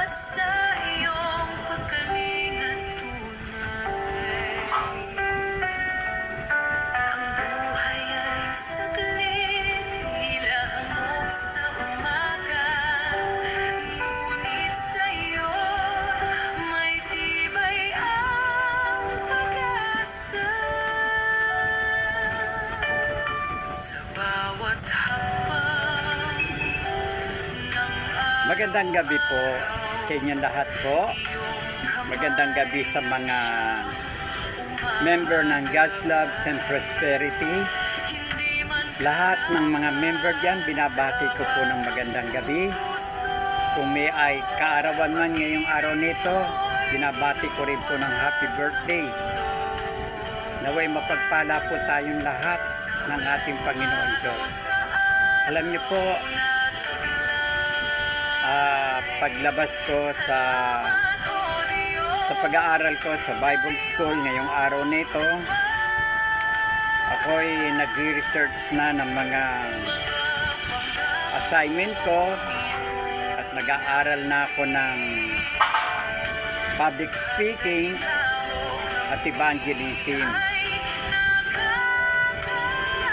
sa iyong pagkalinga tunay. Ang buhay ay saglit, tila hamog sa umaga. Ngunit sa iyo, may tibay ang pag-asa. Sa bawat hakbang ng Magandang gabi po sa inyong lahat po. Magandang gabi sa mga member ng God's Loves and Prosperity. Lahat ng mga member dyan, binabati ko po ng magandang gabi. Kung may ay kaarawan man ngayong araw nito, binabati ko rin po ng happy birthday. Naway mapagpala po tayong lahat ng ating Panginoon Diyos. Alam niyo po, paglabas ko sa pag-aaral ko sa Bible School ngayong araw nito, ako'y nag-research na ng mga assignment ko at nag-aaral na ako ng public speaking at evangelism.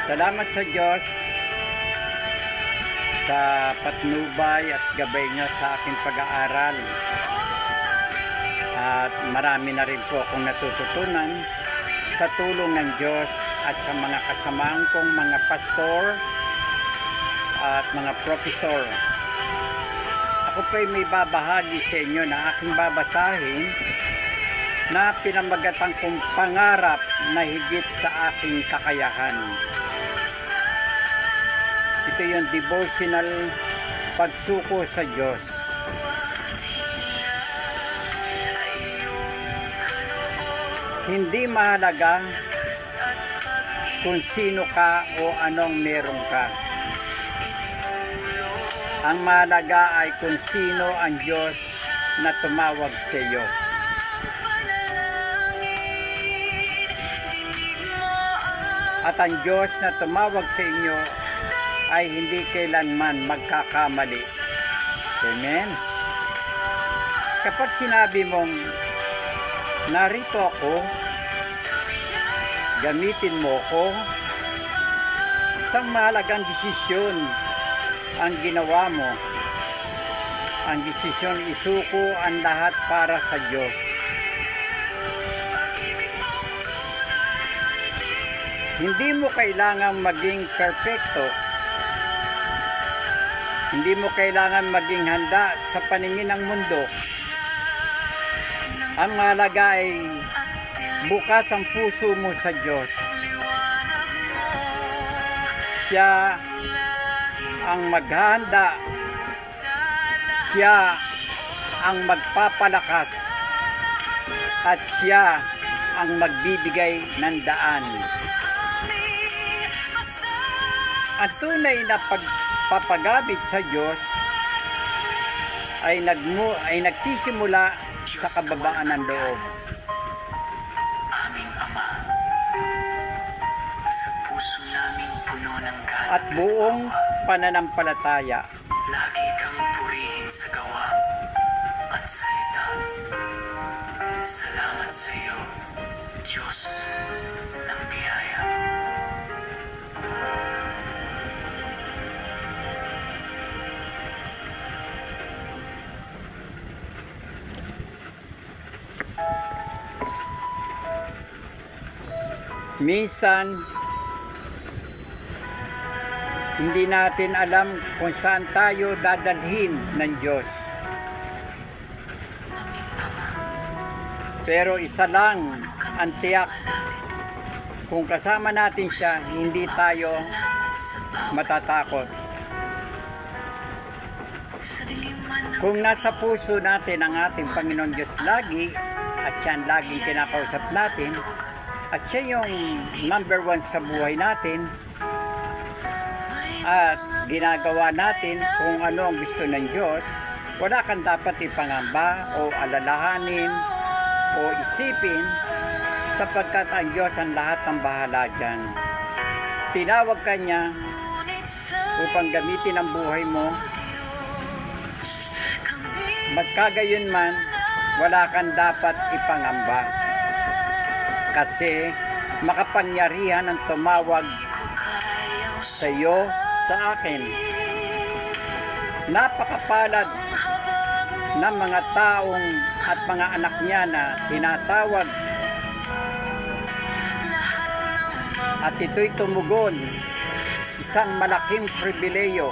Salamat sa Diyos sa patnubay at gabay niya sa aking pag-aaral. At marami na rin po akong natututunan sa tulong ng Diyos at sa mga kasamaang kong mga pastor at mga professor. Ako po'y may babahagi sa inyo na aking babasahin na pinamagatan kong pangarap na higit sa aking kakayahan. Ito yung devotional pagsuko sa Diyos. Hindi mahalaga kung sino ka o anong meron ka. Ang mahalaga ay kung sino ang Diyos na tumawag sa iyo. At ang Diyos na tumawag sa inyo ay hindi kailanman magkakamali. Amen? Kapag sinabi mong, narito ako, gamitin mo ko, isang mahalagang desisyon ang ginawa mo. Ang desisyon isuko ang lahat para sa Diyos. Hindi mo kailangang maging perfecto. Hindi mo kailangan maging handa sa paningin ng mundo. Ang mahalaga ay bukas ang puso mo sa Diyos. Siya ang maghahanda. Siya ang magpapalakas. At siya ang magbibigay ng daan. Ang tunay na pagpapagamit sa Diyos ay nagsisimula sa kababaan ng loob. aming Ama, sa puso naming puno ng galang At buong pananampalataya. lagi kang purihin sa gawa at salita. Salamat sa iyo, Diyos ng biyaya. Minsan, hindi natin alam kung saan tayo dadalhin ng Diyos. Pero isa lang ang tiyak, kung kasama natin siya, hindi tayo matatakot. Kung nasa puso natin ang ating Panginoon Diyos lagi, at siya ang laging kinakausap natin, at siya yung number one sa buhay natin, at ginagawa natin kung ano ang gusto ng Diyos, wala kang dapat ipangamba o alalahanin o isipin, sapagkat ang Diyos ang lahat ng bahala dyan. Tinawag ka niya upang gamitin ang buhay mo Magkagayon man, wala kang dapat ipangamba. Kasi makapangyarihan ang tumawag sa iyo, sa akin. Napakapalad ng mga taong at mga anak niya na tinatawag. At ito'y tumugon, isang malaking pribileyo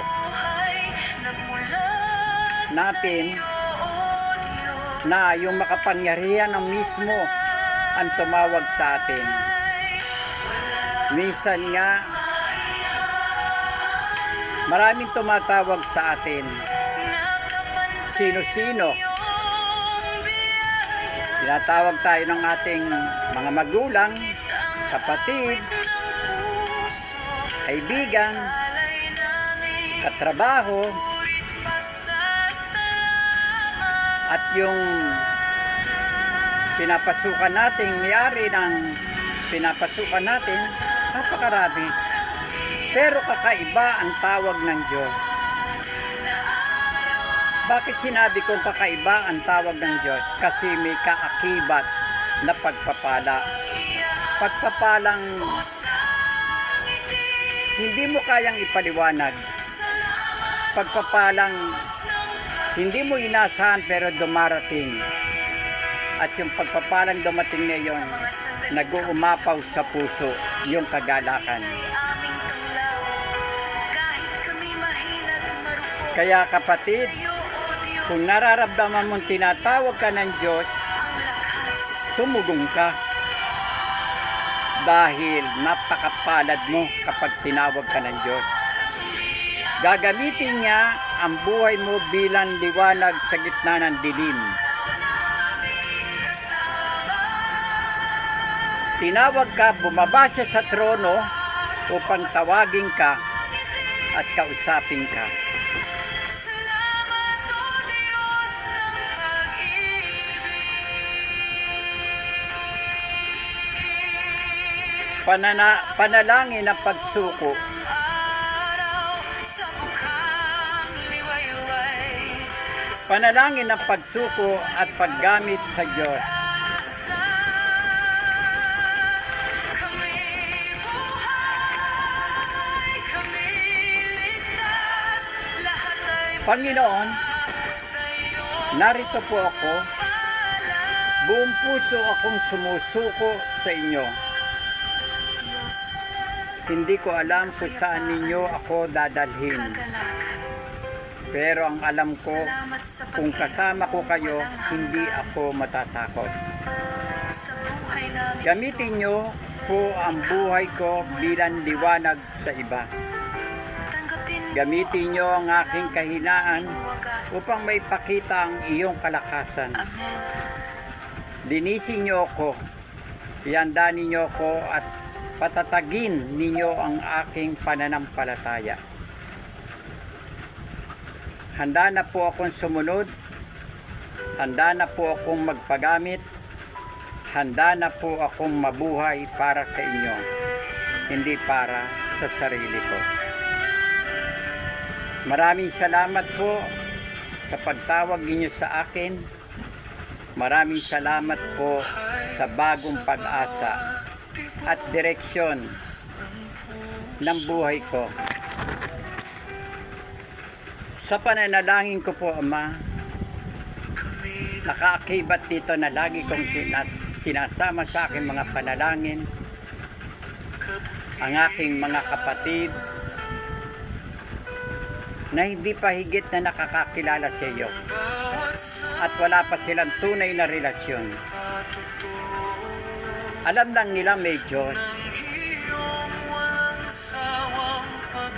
natin na yung makapangyarihan ng mismo ang tumawag sa atin. Minsan nga, maraming tumatawag sa atin. Sino-sino? Tinatawag tayo ng ating mga magulang, kapatid, kaibigan, katrabaho, at yung pinapasukan natin, may-ari ng pinapasukan natin, napakarami. Pero kakaiba ang tawag ng Diyos. Bakit sinabi kong kakaiba ang tawag ng Diyos? Kasi may kaakibat na pagpapala. Pagpapalang hindi mo kayang ipaliwanag. Pagpapalang hindi mo inasahan pero dumarating. At yung pagpapalang dumating na yon, nag-uumapaw sa puso yung kagalakan. Kaya kapatid, kung nararamdaman mong tinatawag ka ng Diyos, tumugong ka. Dahil napakapalad mo kapag tinawag ka ng Diyos. Gagamitin niya ang buhay mo bilang liwanag sa gitna ng dilim. Tinawag ka, bumaba siya sa trono upang tawagin ka at kausapin ka. Panalangin ang pagsuko. Panalangin ang pagsuko at paggamit sa Diyos. Panginoon, narito po ako. Buong puso akong sumusuko sa inyo. Hindi ko alam kung saan ninyo ako dadalhin. Pero ang alam ko, kung kasama ko kayo, hindi ako matatakot. Gamitin nyo po ang buhay ko bilang liwanag sa iba. Gamitin nyo ang aking kahinaan upang maipakita ang iyong kalakasan. Linisin nyo ako, iyandanin nyo ako at patatagin ninyo ang aking pananampalataya. Handa na po akong sumunod. Handa na po akong magpagamit. Handa na po akong mabuhay para sa inyo, hindi para sa sarili ko. Maraming salamat po sa pagtawag ninyo sa akin. Maraming salamat po sa bagong pag-asa at direksyon ng buhay ko. Sa pananalangin ko po, Ama, nakaakibat dito na lagi kong sinasama sa aking mga panalangin ang aking mga kapatid na hindi pa higit na nakakakilala sa iyo at wala pa silang tunay na relasyon. Alam lang nila may Diyos.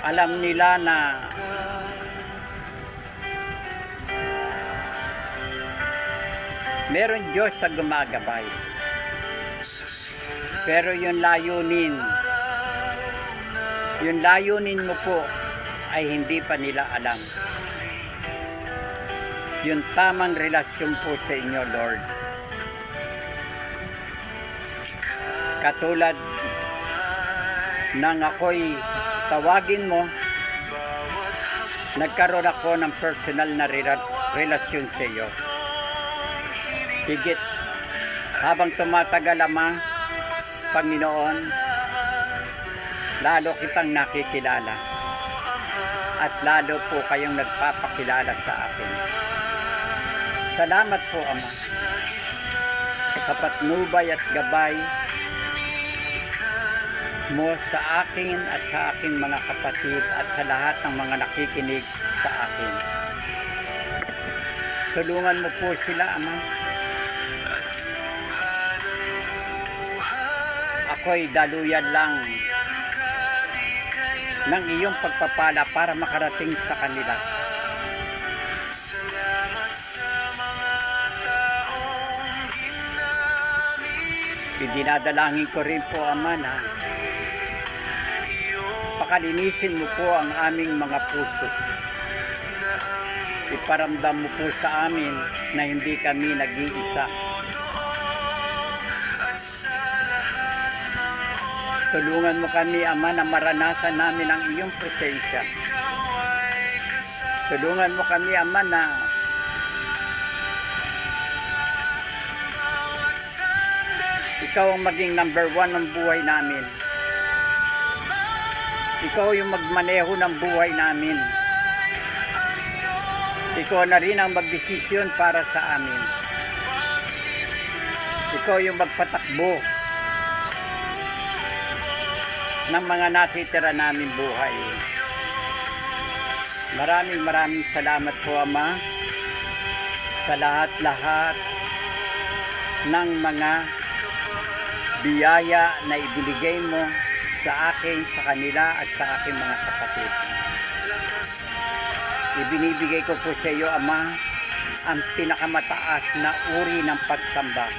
Alam nila na meron Diyos sa gumagabay. Pero yung layunin mo po ay hindi pa nila alam. Yung tamang relasyon po sa inyo, Lord. Katulad nang ako'y tawagin mo, nagkaroon ako ng personal na relasyon sa iyo. Higit habang tumatagal, Ama, Panginoon, lalo kitang nakikilala at lalo po kayong nagpapakilala sa akin. Salamat po, Ama, sa patnubay at gabay mo sa akin at sa aking mga kapatid at sa lahat ng mga nakikinig sa akin. Tulungan mo po sila, Ama. Ako'y daluyan lang ng iyong pagpapala para makarating sa kanila. Idinadalangin ko rin po, Ama, na pakalinisin mo po ang aming mga puso. Iparamdam mo po sa amin na hindi kami nag-iisa. Tulungan mo kami, Ama, na maranasan namin ang iyong presensya. Tulungan mo kami, Ama, na ikaw ang maging number 1 ng buhay namin. Ikaw yung magmaneho ng buhay namin. Ikaw na rin ang magdesisyon para sa amin. Ikaw yung magpatakbo ng mga natitira namin buhay. Maraming salamat po, Ama, sa lahat-lahat ng mga biyaya na ibinigay mo sa akin, sa kanila at sa aking mga kapatid. Ibinibigay ko po sa iyo, Ama, ang pinakamataas na uri ng pagsamba,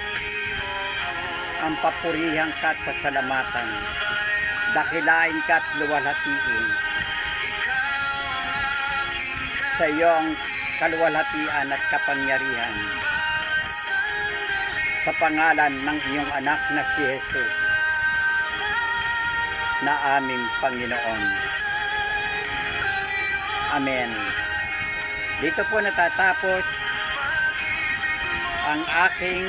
ang papurihan ka at pasalamatan, dakilain ka at luwalhatiin. Sa iyo ang kaluwalhatian at kapangyarihan, sa pangalan ng iyong anak na si Jesus, na aming Panginoon. Amen. Dito po natatapos ang aking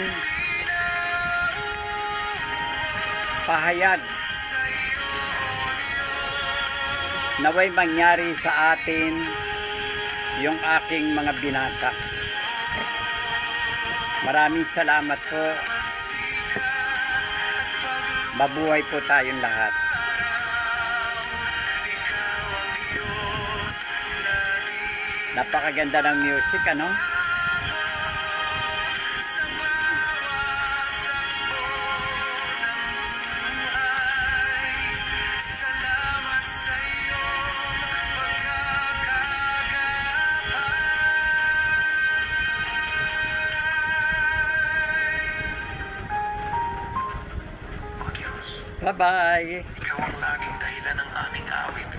pahayag. Naway mangyari sa atin yung aking mga binasa. Maraming salamat po. Mabuhay po tayong lahat. Napakaganda ng music, ano? O Diyos, Bye-bye! Ikaw ang laging dahilan ng aming awit.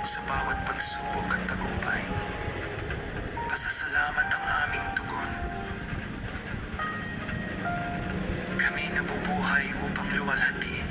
Sa bawat pagsubok at tagumpay, pasasalamat ang aming tugon. Kami nabubuhay upang luwalhatiin